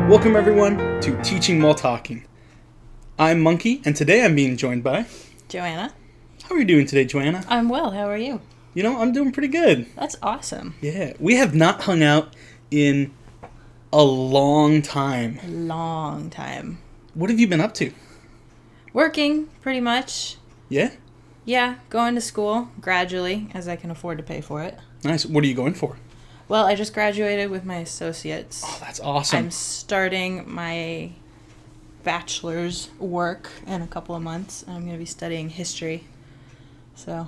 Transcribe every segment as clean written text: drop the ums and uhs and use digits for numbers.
Welcome everyone to Teaching While Talking. I'm Monkey, and today I'm being joined by... Johanna. How are you doing today, Johanna? I'm well. How are you? You know, I'm doing pretty good. That's awesome. Yeah, we have not hung out in a long time. A long time. What have you been up to? Working, pretty much. Yeah? Yeah, going to school gradually as I can afford to pay for it. Nice. What are you going for? Well, I just graduated with my associates. Oh, that's awesome. I'm starting my bachelor's work in a couple of months. I'm going to be studying history. So.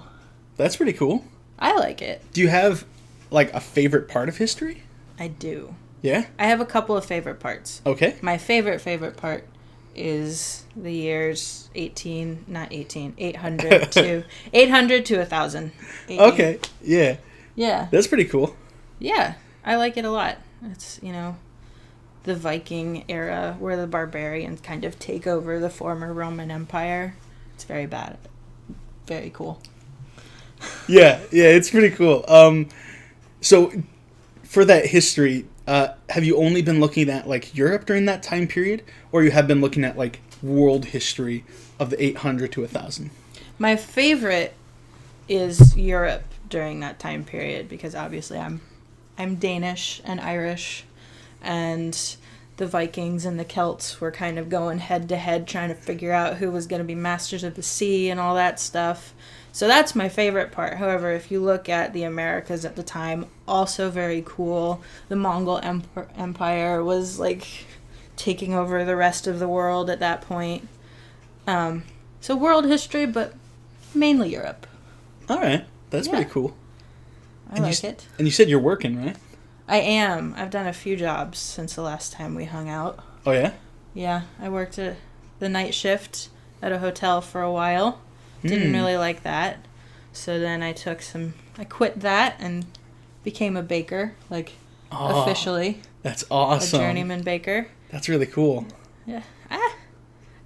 That's pretty cool. I like it. Do you have, like, a favorite part of history? I do. Yeah? I have a couple of favorite parts. Okay. My favorite part is the years 800 to 1000. Okay. Yeah. Yeah. That's pretty cool. Yeah. I like it a lot. It's, the Viking era where the barbarians kind of take over the former Roman Empire. It's very bad. Very cool. Yeah, it's pretty cool. So for that history, have you only been looking at like Europe during that time period, or you have been looking at like world history of the 800 to 1000? My favorite is Europe during that time period because obviously I'm Danish and Irish, and the Vikings and the Celts were kind of going head to head trying to figure out who was going to be masters of the sea and all that stuff. So that's my favorite part. However, if you look at the Americas at the time, also very cool. The Mongol Empire was like taking over the rest of the world at that point. So world history, but mainly Europe. All right. That's pretty cool. I like it. And you said you're working, right? I am. I've done a few jobs since the last time we hung out. Oh, yeah? Yeah. I worked at the night shift at a hotel for a while. Didn't really like that. So then I quit that and became a baker, officially. That's awesome. A journeyman baker. That's really cool. Yeah.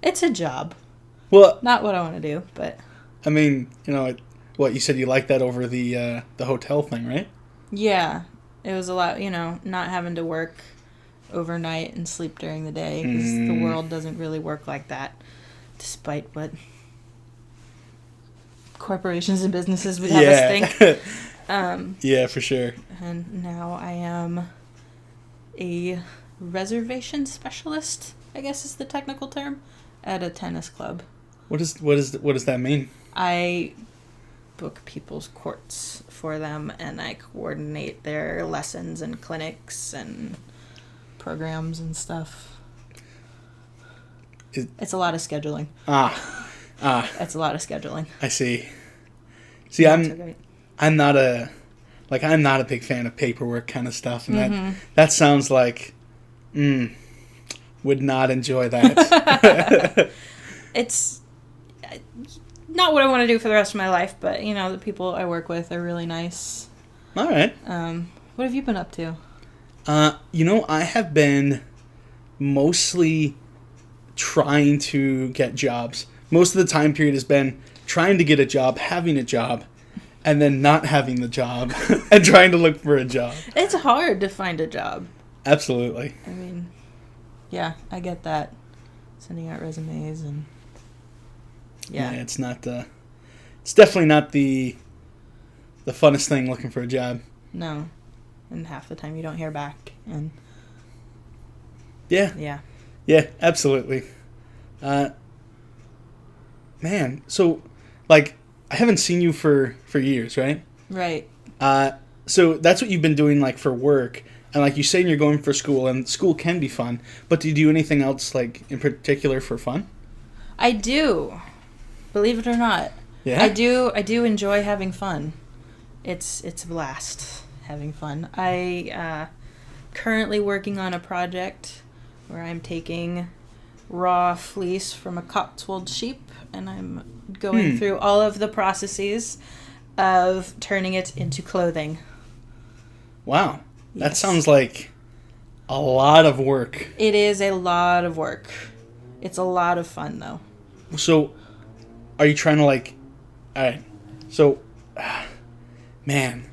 It's a job. Well, not what I want to do, but... I mean, you said you like that over the hotel thing, right? Yeah. It was a lot, not having to work overnight and sleep during the day, because the world doesn't really work like that, despite what corporations and businesses would have us think. Yeah, for sure. And now I am a reservation specialist, I guess is the technical term, at a tennis club. What does that mean? I book people's courts for them, and I coordinate their lessons and clinics and programs and stuff. It's a lot of scheduling. It's a lot of scheduling. I see. See, I'm not a big fan of paperwork kind of stuff, and that sounds like would not enjoy that. It's not what I want to do for the rest of my life, but the people I work with are really nice. All right. What have you been up to? I have been mostly trying to get jobs. Most of the time period has been trying to get a job, having a job, and then not having the job, and trying to look for a job. It's hard to find a job. Absolutely. I mean, yeah, I get that. Sending out resumes and... Yeah, it's not. It's definitely not the funnest thing looking for a job. No, and half the time you don't hear back, and yeah, absolutely. Man, so I haven't seen you for years, right? Right. So that's what you've been doing for work, and like you say, you're going for school, and school can be fun. But do you do anything else in particular for fun? I do. Believe it or not. Yeah. I do enjoy having fun. It's a blast having fun. I currently working on a project where I'm taking raw fleece from a Cotswold sheep, and I'm going through all of the processes of turning it into clothing. Wow. That Yes. sounds like a lot of work. It is a lot of work. It's a lot of fun, though. So, are you trying to all right, so, man,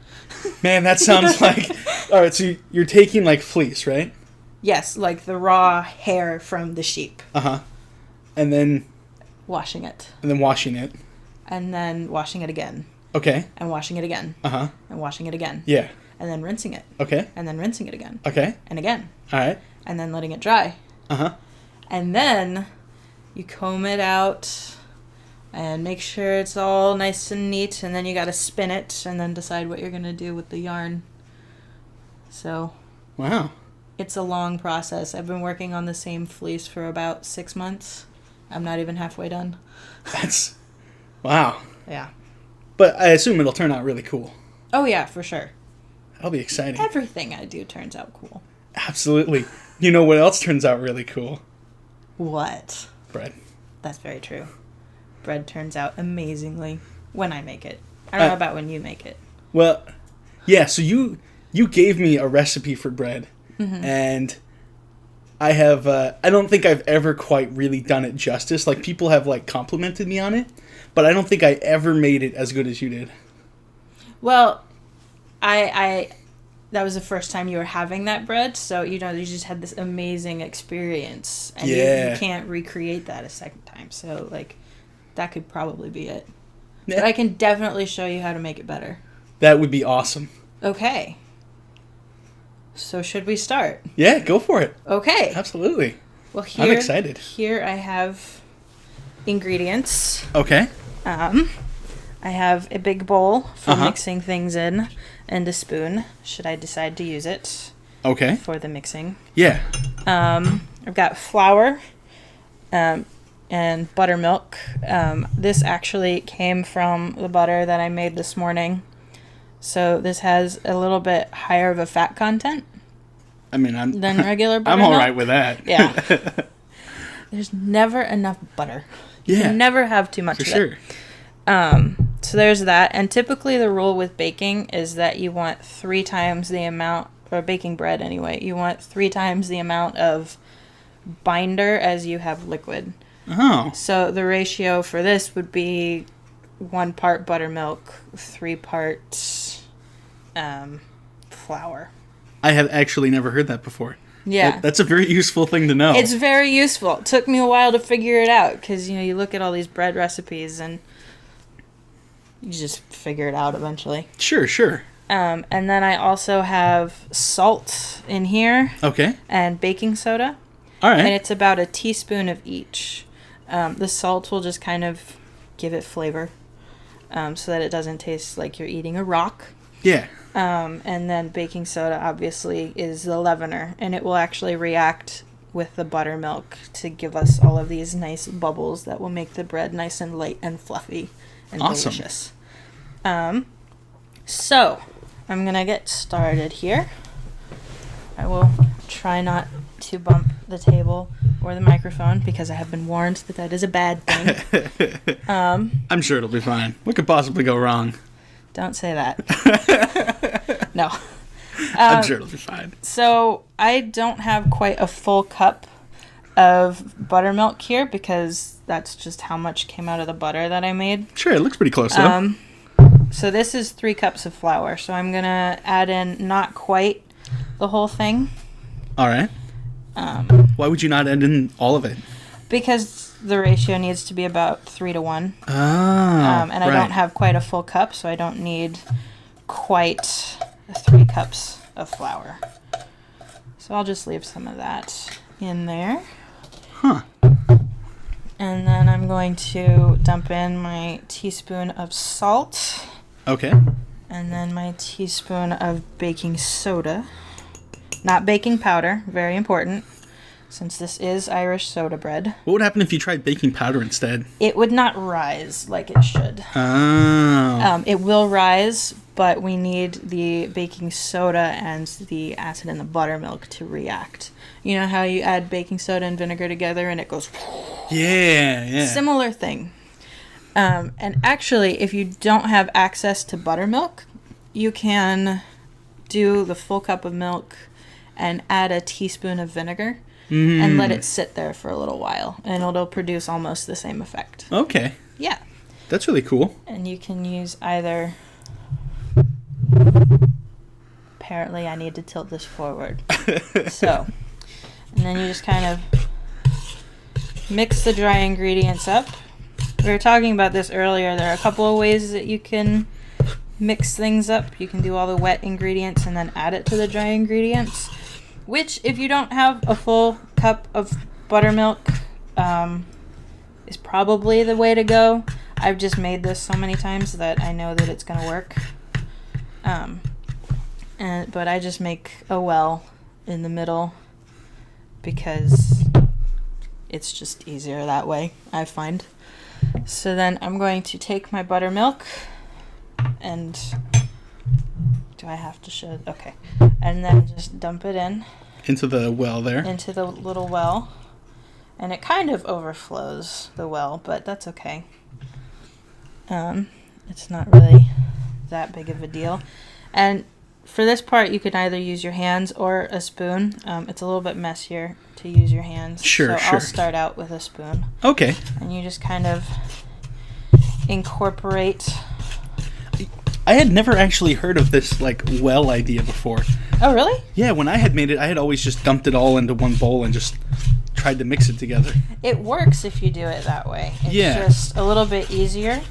that sounds all right, so you're taking fleece, right? Yes, like the raw hair from the sheep. Uh-huh. And then Washing it. washing it. And then washing it again. Okay. And washing it again. Uh-huh. And washing it again. Yeah. And then rinsing it. Okay. And then rinsing it again. Okay. And again. All right. And then letting it dry. Uh-huh. And then you comb it out and make sure it's all nice and neat. And then you got to spin it and then decide what you're going to do with the yarn. So... Wow. It's a long process. I've been working on the same fleece for about 6 months. I'm not even halfway done. That's... Wow. Yeah. But I assume it'll turn out really cool. Oh, yeah, for sure. That'll be exciting. Everything I do turns out cool. Absolutely. You know what else turns out really cool? What? Bread. That's very true. Bread turns out amazingly when I make it. I don't know about when you make it. Well, yeah, so you gave me a recipe for bread, and I have, I don't think I've ever quite really done it justice. Like, people have, like, complimented me on it, but I don't think I ever made it as good as you did. Well, I that was the first time you were having that bread, so, you know, you just had this amazing experience, and you can't recreate that a second time, so, like, that could probably be it. Yeah. But I can definitely show you how to make it better. That would be awesome. Okay. So should we start? Yeah, go for it. Okay. Absolutely. Well, here, I'm excited. Here I have ingredients. Okay. I have a big bowl for mixing things in and a spoon, should I decide to use it. Okay. For the mixing. Yeah. I've got flour and buttermilk. This actually came from the butter that I made this morning. So this has a little bit higher of a fat content. I mean, than regular buttermilk. I'm all right with that. Yeah. There's never enough butter. You can never have too much of it. So there's that. And typically the rule with baking is that you want 3 times the amount, or baking bread anyway, you want 3 times the amount of binder as you have liquid. Oh. So the ratio for this would be 1 part buttermilk, 3 parts flour. I have actually never heard that before. Yeah. That's a very useful thing to know. It's very useful. It took me a while to figure it out because, you know, you look at all these bread recipes and you just figure it out eventually. Sure. And then I also have salt in here. Okay. And baking soda. All right. And it's about a teaspoon of each. The salt will just kind of give it flavor so that it doesn't taste like you're eating a rock. Yeah. And then baking soda obviously is the leavener, and it will actually react with the buttermilk to give us all of these nice bubbles that will make the bread nice and light and fluffy and delicious. So I'm gonna get started here. I will try not to bump the table or the microphone because I have been warned that that is a bad thing. I'm sure it'll be fine. What could possibly go wrong? Don't say that. No. I'm sure it'll be fine. So I don't have quite a full cup of buttermilk here because that's just how much came out of the butter that I made. Sure, it looks pretty close though. So this is 3 cups of flour. So I'm going to add in not quite the whole thing. All right. Why would you not add in all of it? Because the ratio needs to be about 3 to 1. Oh, and I don't have quite a full cup, so I don't need quite 3 cups of flour. So I'll just leave some of that in there. Huh. And then I'm going to dump in my teaspoon of salt. Okay. And then my teaspoon of baking soda. Not baking powder, very important, since this is Irish soda bread. What would happen if you tried baking powder instead? It would not rise like it should. Oh. It will rise, but we need the baking soda and the acid in the buttermilk to react. You know how you add baking soda and vinegar together and it goes... Yeah. Similar thing. And actually, if you don't have access to buttermilk, you can do the full cup of milk and add a teaspoon of vinegar and let it sit there for a little while, and it'll produce almost the same effect. Okay. Yeah. That's really cool. And you can use either... Apparently, I need to tilt this forward. So, And then you just kind of mix the dry ingredients up. We were talking about this earlier. There are a couple of ways that you can mix things up. You can do all the wet ingredients and then add it to the dry ingredients, which, if you don't have a full cup of buttermilk, is probably the way to go. I've just made this so many times that I know that it's going to work. But I just make a well in the middle because it's just easier that way, I find. So then I'm going to take my buttermilk and... Do I have to show? Okay. And then just dump it in. Into the well there. Into the little well. And it kind of overflows the well, but that's okay. It's not really that big of a deal. And for this part, you can either use your hands or a spoon. It's a little bit messier to use your hands. Sure. I'll start out with a spoon. Okay. And you just kind of incorporate. I had never actually heard of this, like, well idea before. Oh, really? Yeah, when I had made it, I had always just dumped it all into one bowl and just tried to mix it together. It works if you do it that way. It's just a little bit easier.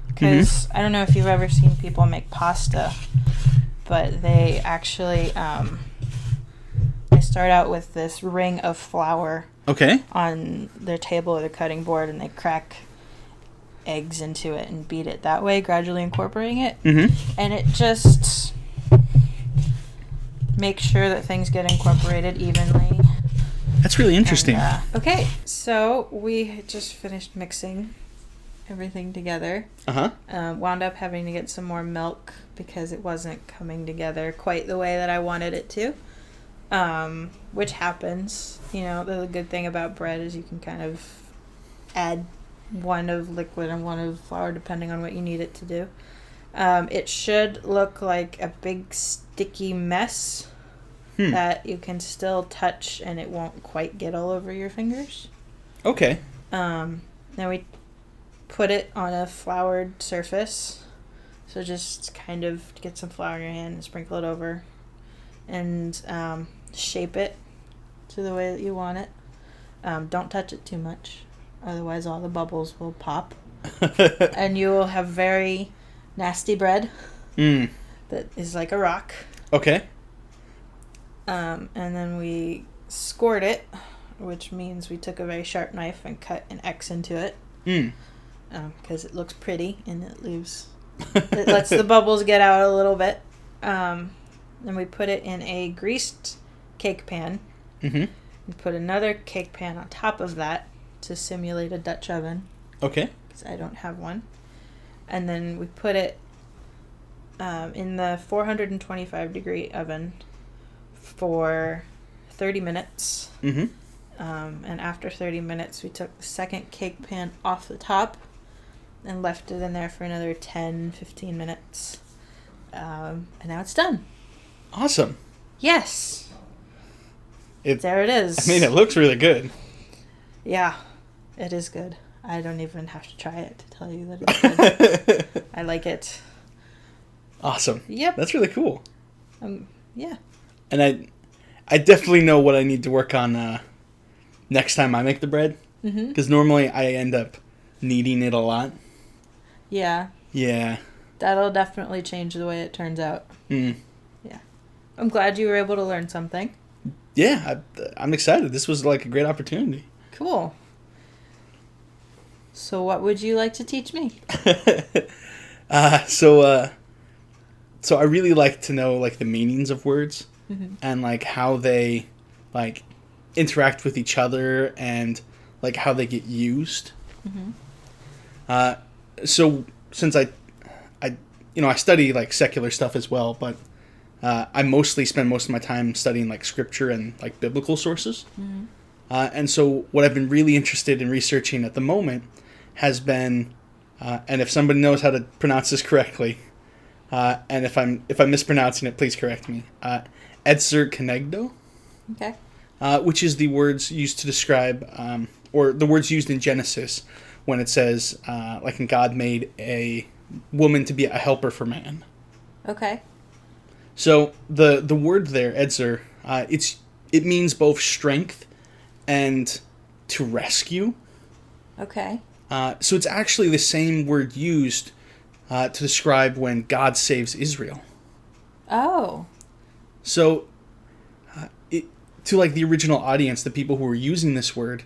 Because I don't know if you've ever seen people make pasta, but they actually they start out with this ring of flour on their table or their cutting board, and they crack eggs into it and beat it that way, gradually incorporating it. And it just makes sure that things get incorporated evenly. That's really interesting. Okay, so we just finished mixing everything together. Wound up having to get some more milk because it wasn't coming together quite the way that I wanted it to, which happens. You know, the good thing about bread is you can kind of add one of liquid and one of flour depending on what you need it to do. It should look like a big sticky mess that you can still touch and it won't quite get all over your fingers. Okay. Then we put it on a floured surface. So just kind of get some flour in your hand and sprinkle it over. And shape it to the way that you want it. Don't touch it too much. Otherwise all the bubbles will pop. And you will have very nasty bread that is like a rock. Okay. And then we scored it, which means we took a very sharp knife and cut an X into it. Because it looks pretty and it lets the bubbles get out a little bit. Then we put it in a greased cake pan. We put another cake pan on top of that to simulate a Dutch oven. Okay. Because I don't have one. And then we put it in the 425 degree oven for 30 minutes. And after 30 minutes, we took the second cake pan off the top and left it in there for another 10-15 minutes. And now it's done. Awesome. Yes. There it is. I mean, it looks really good. Yeah, it is good. I don't even have to try it to tell you that it's good. I like it. Awesome. Yep. That's really cool. Yeah. And I definitely know what I need to work on next time I make the bread. Because normally I end up kneading it a lot. Yeah. Yeah. That'll definitely change the way it turns out. Yeah. I'm glad you were able to learn something. Yeah, I'm excited. This was like a great opportunity. Cool. So what would you like to teach me? So I really like to know like the meanings of words and like how they like interact with each other and like how they get used. So since I study like secular stuff as well, but I mostly spend most of my time studying like scripture and like biblical sources. And so what I've been really interested in researching at the moment has been, and if somebody knows how to pronounce this correctly, and if I'm mispronouncing it, please correct me. Edser Kenegdo. Okay. Which is the words used to describe, or the words used in Genesis when it says, like, and God made a woman to be a helper for man. Okay. So the word there, Edser, it means both strength and to rescue. Okay. So it's actually the same word used to describe when God saves Israel. Oh. So, to like the original audience, the people who were using this word,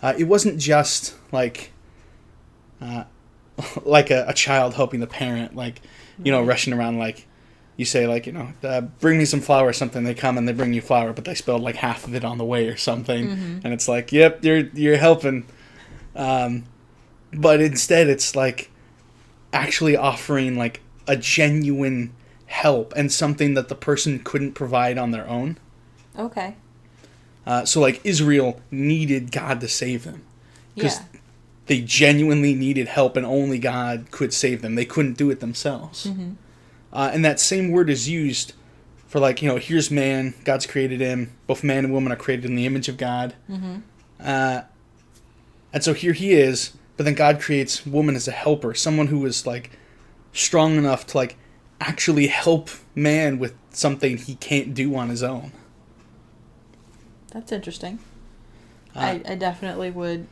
it wasn't just like a child helping the parent, like, you know, rushing around, like you say, like, you know, bring me some flour or something. They come and they bring you flour, but they spilled like half of it on the way or something, and it's like, yep, you're helping. But instead, it's like actually offering like a genuine help and something that the person couldn't provide on their own. Okay. So like Israel needed God to save them because Yeah. they genuinely needed help and only God could save them. They couldn't do it themselves. And that same word is used for like, you know, here's man, God's created him. Both man and woman are created in the image of God. And so here he is, but then God creates woman as a helper, someone who is like strong enough to like actually help man with something he can't do on his own. That's interesting. I definitely would.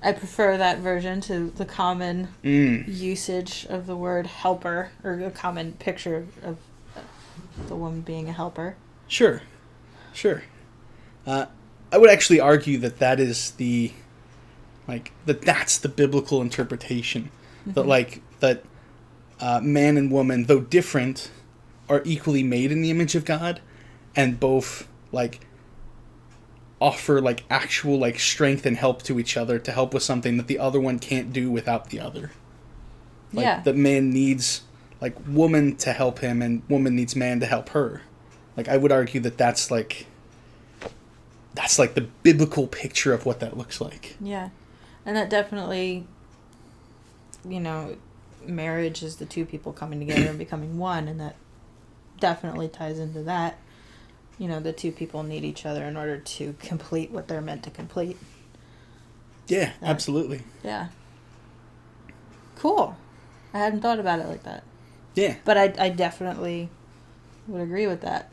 I prefer that version to the common usage of the word helper, or a common picture of the woman being a helper. Sure. I would actually argue that is the, like, that's the biblical interpretation. That, like, that man and woman, though different, are equally made in the image of God, and both, like, offer, like, actual, like, strength and help to each other to help with something that the other one can't do without the other. Like, Yeah. that man needs, like, woman to help him, and woman needs man to help her. Like, I would argue that's like the biblical picture of what that looks like. Yeah. And that definitely, you know, marriage is the two people coming together and becoming one, and that definitely ties into that. You know, the two people need each other in order to complete what they're meant to complete. Yeah, absolutely. Yeah. Cool. I hadn't thought about it like that. Yeah. But I definitely would agree with that.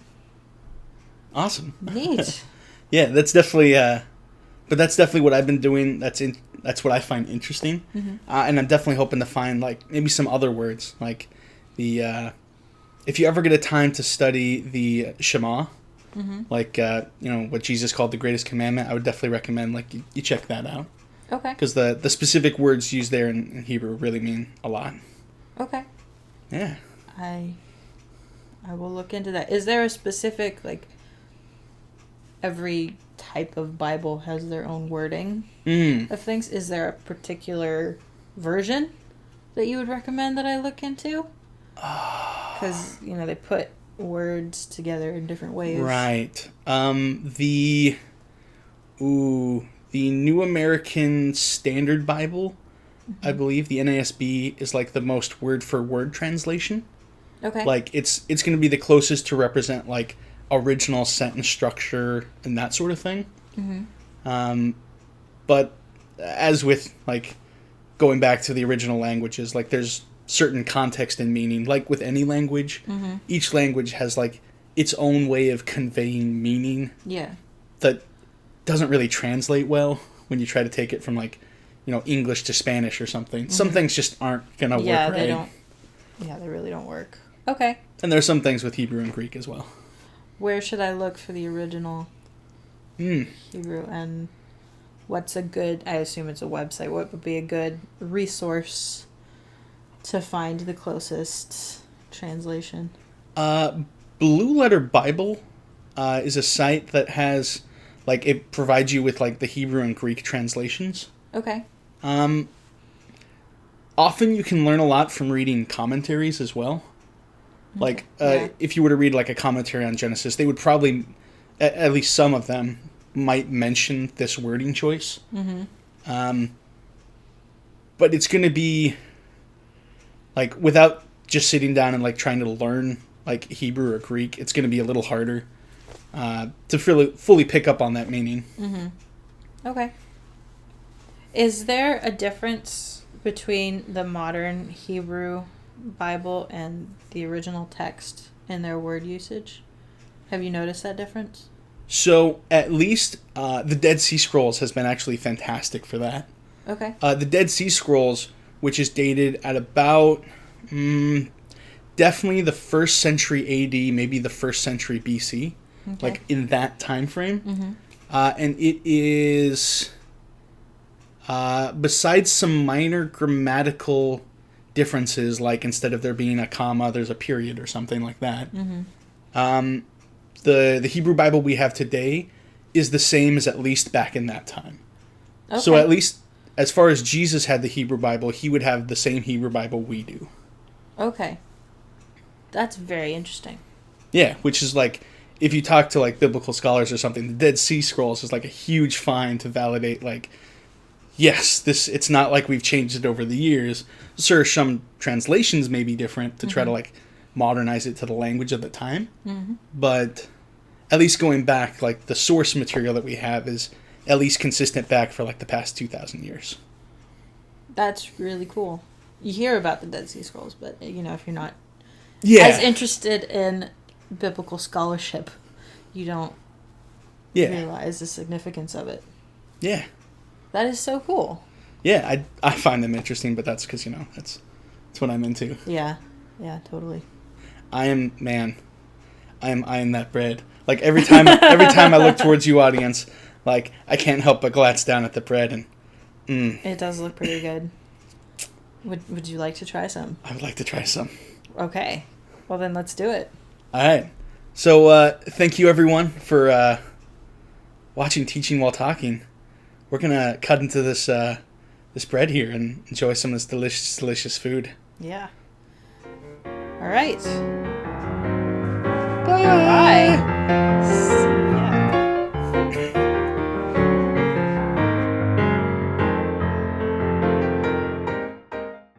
Awesome. Neat. Yeah, that's definitely but that's definitely what I've been doing. That's what I find interesting. And I'm definitely hoping to find like maybe some other words, like the if you ever get a time to study the Shema, like you know, what Jesus called the greatest commandment, I would definitely recommend like you check that out. Okay. Because the specific words used there in Hebrew really mean a lot. Okay. Yeah. I will look into that. Is there a specific, like, every type of Bible has their own wording of things? Is there a particular version that you would recommend that I look into? Because, you know, they put words together in different ways. Right. The New American Standard Bible, I believe, the NASB, is like the most word-for-word translation. Okay. Like, it's going to be the closest to represent, like, original sentence structure and that sort of thing. But as with, like, going back to the original languages, like, there's certain context and meaning. Like with any language, each language has, like, its own way of conveying meaning. Yeah. That doesn't really translate well when you try to take it from, like, you know, English to Spanish or something. Some things just aren't going to work right. They don't. Yeah, they really don't work. Okay. And there's some things with Hebrew and Greek as well. Where should I look for the original Hebrew, and what's a good, I assume it's a website, what would be a good resource to find the closest translation? Blue Letter Bible is a site that has, like, it provides you with, like, the Hebrew and Greek translations. Okay. Often you can learn a lot from reading commentaries as well. Like, if you were to read, like, a commentary on Genesis, they would probably, at least some of them, might mention this wording choice. But it's going to be, like, without just sitting down and, like, trying to learn, like, Hebrew or Greek, it's going to be a little harder to fully pick up on that meaning. Okay. Is there a difference between the modern Hebrew Bible and the original text in their word usage? Have you noticed that difference? So at least the Dead Sea Scrolls has been actually fantastic for that. Okay. The Dead Sea Scrolls, which is dated at about definitely the 1st century AD, maybe the 1st century BC, like in that time frame. Mm-hmm. And it is, besides some minor grammatical differences, like instead of there being a comma, there's a period or something like that. Mm-hmm. The Hebrew Bible we have today is the same as at least back in that time. Okay. So at least as far as Jesus had the Hebrew Bible, he would have the same Hebrew Bible we do. Okay. That's very interesting. Yeah, which is like, if you talk to like biblical scholars or something, the Dead Sea Scrolls is like a huge find to validate, like, yes, it's not like we've changed it over the years. Sure, some translations may be different to try to like modernize it to the language of the time. Mm-hmm. But at least going back, like the source material that we have is at least consistent back for like the past 2,000 years. That's really cool. You hear about the Dead Sea Scrolls, but if you're not Yeah. as interested in biblical scholarship, you don't realize the significance of it. Yeah. That is so cool. Yeah, I find them interesting, but that's because, that's what I'm into. Yeah. Yeah, totally. I am eyeing that bread. Like every time I look towards you, audience, like I can't help but glance down at the bread and It does look pretty good. Would you like to try some? I would like to try some. Okay. Well then let's do it. All right. So thank you everyone for watching Teaching While Talking. We're gonna cut into this bread here and enjoy some of this delicious food. Yeah. All right. Bye. Bye.